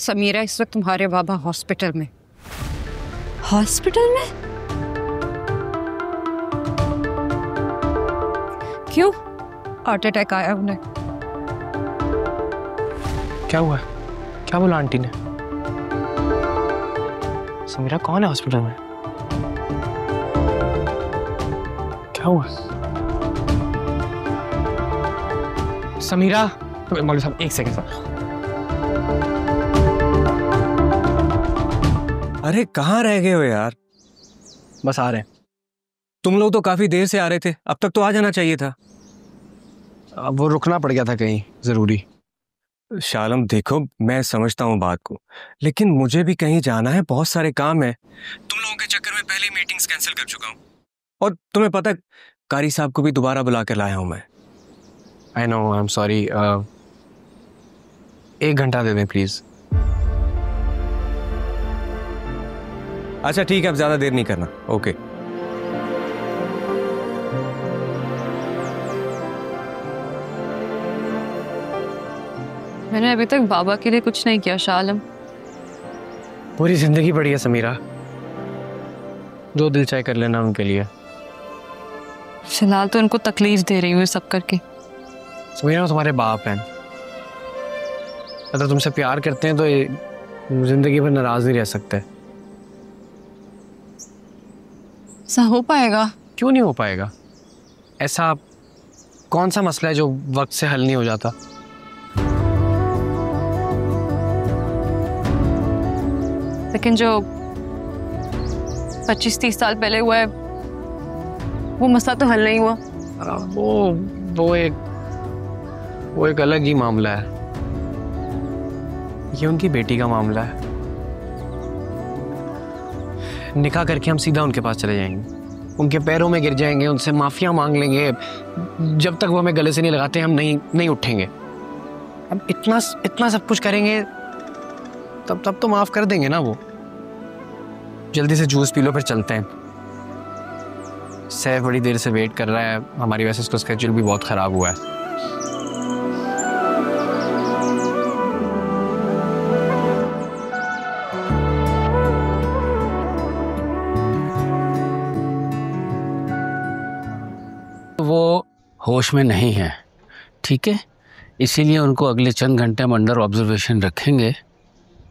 समीरा, इस वक्त तुम्हारे बाबा हॉस्पिटल में। हॉस्पिटल में? क्यों? हार्ट अटैक आया उन्हें। क्या हुआ? क्या बोला आंटी ने? समीरा कौन है हॉस्पिटल में? क्या हुआ? समीरा, मौलवी साहब एक सेकंड सर। अरे कहाँ रह गए हो यार? बस आ रहे हैं। तुम लोग तो काफी देर से आ रहे थे, अब तक तो आ जाना चाहिए था। अब वो रुकना पड़ गया था कहीं जरूरी। शालम देखो, मैं समझता हूँ बात को, लेकिन मुझे भी कहीं जाना है, बहुत सारे काम है। तुम लोगों के चक्कर में पहले मीटिंग्स कैंसिल कर चुका हूँ, और तुम्हें पता है कारी साहब को भी दोबारा बुला कर लाया हूँ मैं। I know, I am sorry. 1 घंटा दे दें प्लीज। अच्छा ठीक है, अब ज्यादा देर नहीं करना। ओके। मैंने अभी तक बाबा के लिए कुछ नहीं किया शालम। पूरी जिंदगी पड़ी है समीरा, जो दिल चाहे कर लेना उनके लिए। फिलहाल तो उनको तकलीफ दे रही हूँ सब करके। समीरा तुम्हारे बाप हैं, अगर तुमसे प्यार करते हैं तो ये जिंदगी भर नाराज नहीं रह सकते। ऐसा हो पाएगा? क्यों नहीं हो पाएगा? ऐसा कौन सा मसला है जो वक्त से हल नहीं हो जाता? लेकिन जो 25-30 साल पहले हुआ है वो मसला तो हल नहीं हुआ। वो एक अलग ही मामला है। ये उनकी बेटी का मामला है। निकाह करके हम सीधा उनके पास चले जाएंगे, उनके पैरों में गिर जाएंगे, उनसे माफिया मांग लेंगे। जब तक वो हमें गले से नहीं लगाते हम नहीं उठेंगे। अब इतना सब कुछ करेंगे तब तो माफ कर देंगे ना वो। जल्दी से जूस पी लो फिर चलते हैं। सैफ बड़ी देर से वेट कर रहा है हमारी वजह से, उसका स्केड्यूल भी बहुत खराब हुआ है। वो होश में नहीं है, ठीक है? इसीलिए उनको अगले चंद घंटे हम अंडर ऑब्जर्वेशन रखेंगे,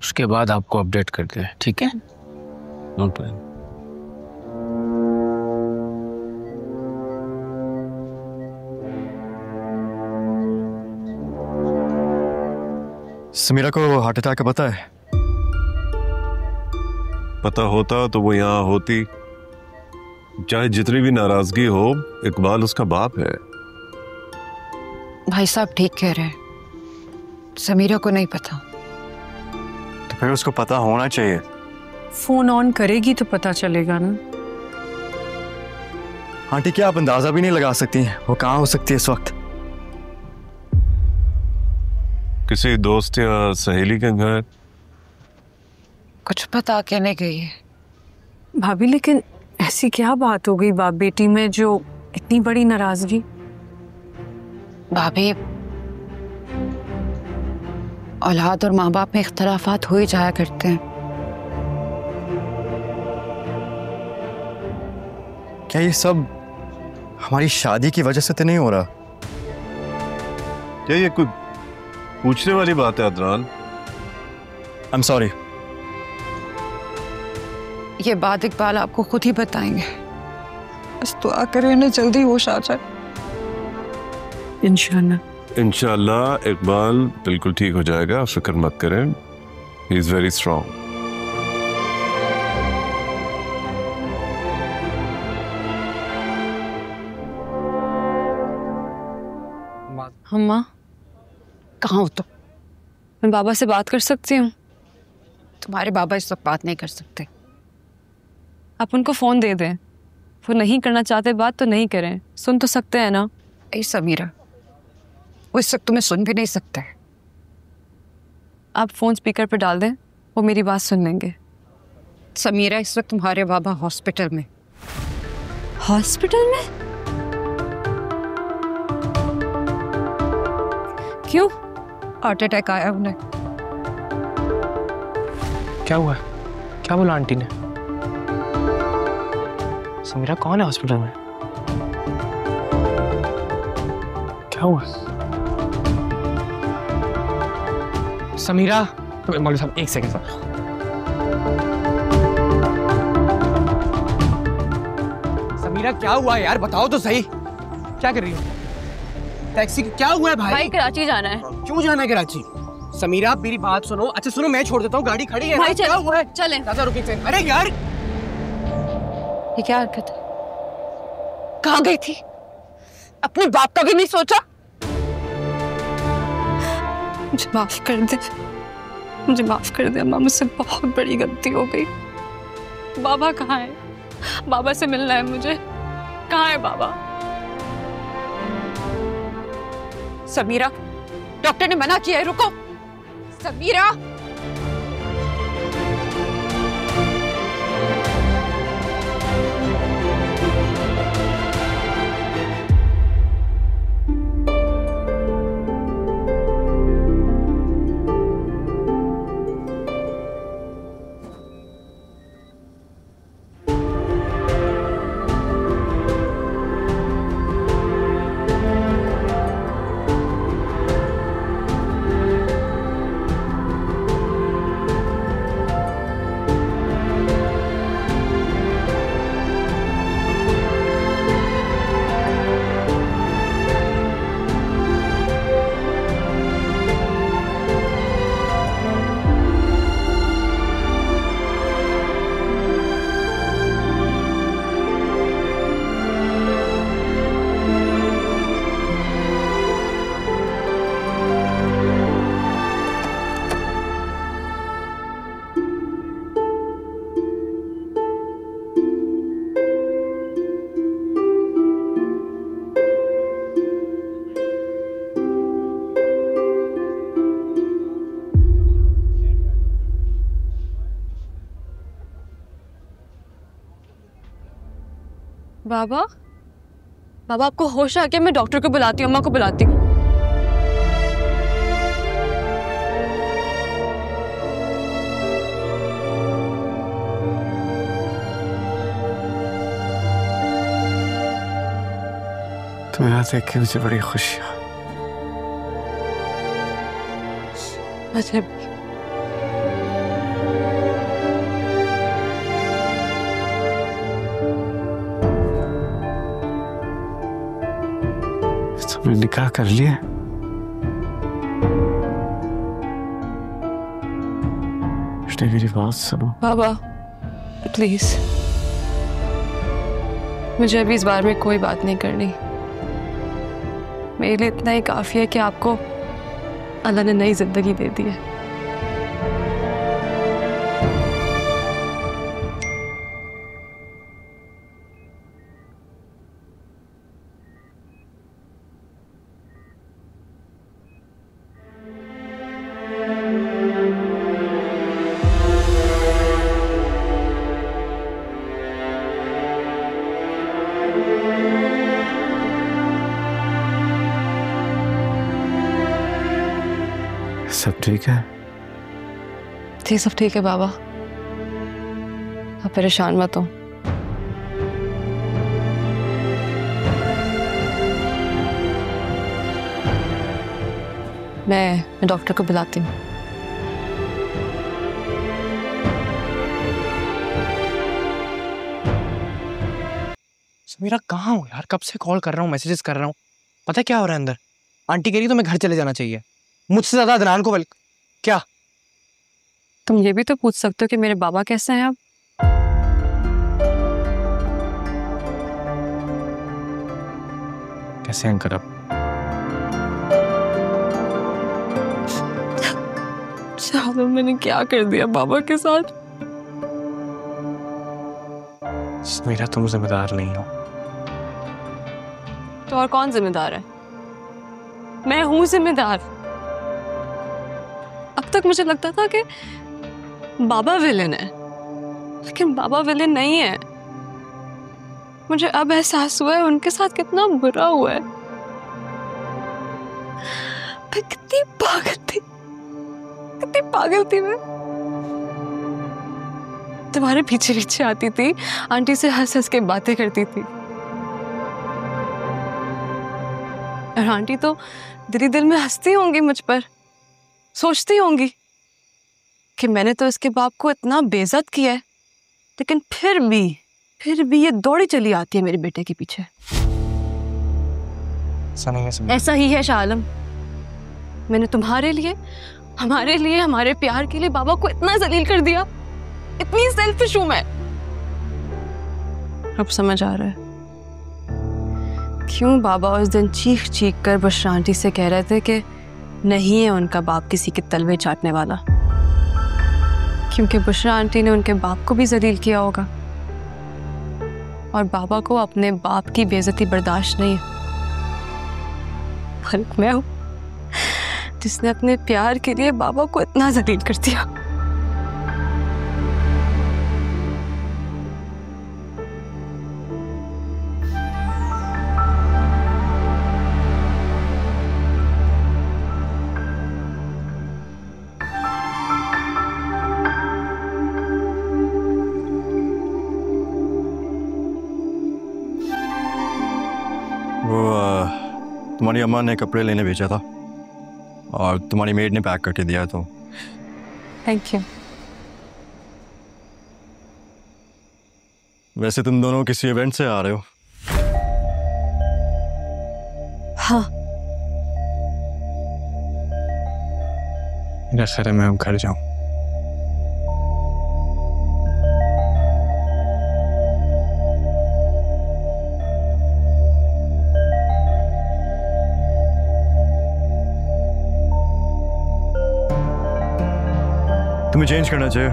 उसके बाद आपको अपडेट करते हैं, ठीक है? No problem. समीरा को हार्ट अटैक का पता है? पता होता तो वो यहाँ होती। चाहे जितनी भी नाराजगी हो, इकबाल उसका बाप है। भाई साहब ठीक कह रहे हैं, समीरा को नहीं पता। तो फिर उसको पता होना चाहिए। फोन ऑन करेगी तो पता चलेगा ना। आंटी क्या आप अंदाजा भी नहीं लगा सकती हैं वो कहाँ हो सकती है इस वक्त? किसी दोस्त या सहेली के घर। कुछ पता कहने गई है। भाभी लेकिन ऐसी क्या बात हो गई बाप बेटी में जो इतनी बड़ी नाराजगी? भाभी, औलाद और माँ बाप में इख्तलाफात हो ही जाया करते हैं। क्या ये सब हमारी शादी की वजह से तो नहीं हो रहा? क्या ये कोई पूछने वाली बात है अदनान? I am sorry. ये बात इकबाल आपको खुद ही बताएंगे। बस दुआ करें ना जल्दी होश आ जाए। इंशाल्लाह इकबाल बिल्कुल ठीक हो जाएगा, फिक्र मत करें। He is very strong. अम्मा कहाँ हो तुम? मैं बाबा से बात कर सकती हूँ? तुम्हारे बाबा इस वक्त बात नहीं कर सकते। आप उनको फोन दे दें, वो नहीं करना चाहते बात तो नहीं करें, सुन तो सकते हैं ना? ऐ समीरा, वो इस वक्त तुम्हें सुन भी नहीं सकते। आप फोन स्पीकर पर डाल दें, वो मेरी बात सुन लेंगे। समीरा, इस वक्त तुम्हारे बाबा हॉस्पिटल में। हॉस्पिटल में? क्यों? हार्ट अटैक आया उन्हें। क्या हुआ? क्या बोला आंटी ने? समीरा कौन है हॉस्पिटल में? क्या हुआ? समीरा, मौलवी साहब एक सेकंड सर। समीरा क्या हुआ यार, बताओ तो सही। क्या कर रही हो? टैक्सी क्या हुआ है भाई? भाई कराची जाना है। क्यों जाना है कराची? समीरा मेरी बात सुनो। अच्छा सुनो, मैं छोड़ देता हूँ, गाड़ी खड़ी है। भाई क्या हुआ है? चले। दादा रुकिए एक सेकंड। अरे यार ये क्या हरकत है? कहाँ गई थी? अपने बाप का भी नहीं सोचा? मुझे माफ कर दे, मुझे माफ कर दे अम्मा, मुझसे बहुत बड़ी गलती हो गई। बाबा कहाँ है? बाबा से मिलना है मुझे। कहाँ है बाबा? समीरा, डॉक्टर ने मना किया है, रुको। समीरा, बाबा, बाबा आपको होश आ गया? मैं डॉक्टर को बुलाती हूँ, अम्मा को बुलाती हूँ। तुम्हें यहाँ देख के मुझे बड़ी खुशी है। अच्छा तुमने निकाह कर लिया? मेरी बात सुनो बाबा, प्लीज मुझे अभी इस बारे में कोई बात नहीं करनी। मेरे लिए इतना ही काफी है कि आपको अल्लाह ने नई जिंदगी दे दी है। सब ठीक है? जी सब ठीक है बाबा, आप परेशान मत हो। मैं डॉक्टर को बुलाती हूँ। समीरा कहाँ हो यार? कब से कॉल कर रहा हूँ, मैसेजेस कर रहा हूँ। पता है क्या हो रहा है अंदर? आंटी कह रही तो मैं घर चले जाना चाहिए, मुझसे ज्यादा अदनान को। क्या तुम ये भी तो पूछ सकते हो कि मेरे बाबा कैसे हैं अब? कैसे अंकल अब? चलो मैंने क्या कर दिया बाबा के साथ? समीरा तुम जिम्मेदार नहीं हो। तो और कौन जिम्मेदार है? मैं हूं जिम्मेदार। अब तक मुझे लगता था कि बाबा विलेन है, लेकिन बाबा विलेन नहीं है। मुझे अब एहसास हुआ है उनके साथ कितना बुरा हुआ है। मैं कितनी पागल थी मैं। तुम्हारे पीछे पीछे आती थी, आंटी से हंस हंस के बातें करती थी। और आंटी तो दिल दिल में हंसती होंगी मुझ पर, सोचती होंगी कि मैंने तो इसके बाप को इतना बेइज्जत किया है, लेकिन फिर भी ये दौड़ी चली आती है मेरे बेटे के पीछे। ऐसा ही है शाह आलम। मैंने तुम्हारे लिए, हमारे लिए, हमारे प्यार के लिए बाबा को इतना जलील कर दिया, इतनी सेल्फिश हूं मैं। अब समझ आ रहा है क्यों बाबा उस दिन चीख चीख कर बुशरा आंटी से कह रहे थे कि नहीं है उनका बाप किसी के तलवे चाटने वाला, क्योंकि बुशरा आंटी ने उनके बाप को भी जलील किया होगा और बाबा को अपने बाप की बेइज्जती बर्दाश्त नहीं है। फर्क मैं हूं जिसने अपने प्यार के लिए बाबा को इतना जलील कर दिया। तुम्हारी अम्मा ने कपड़े लेने भेजा था और तुम्हारी मेड ने पैक करके दिया, तो थैंक यू। वैसे तुम दोनों किसी इवेंट से आ रहे हो? हाँ, मेरा ख्याल है मैं अब घर जाऊं। तुम्हें चेंज करना चाहिए।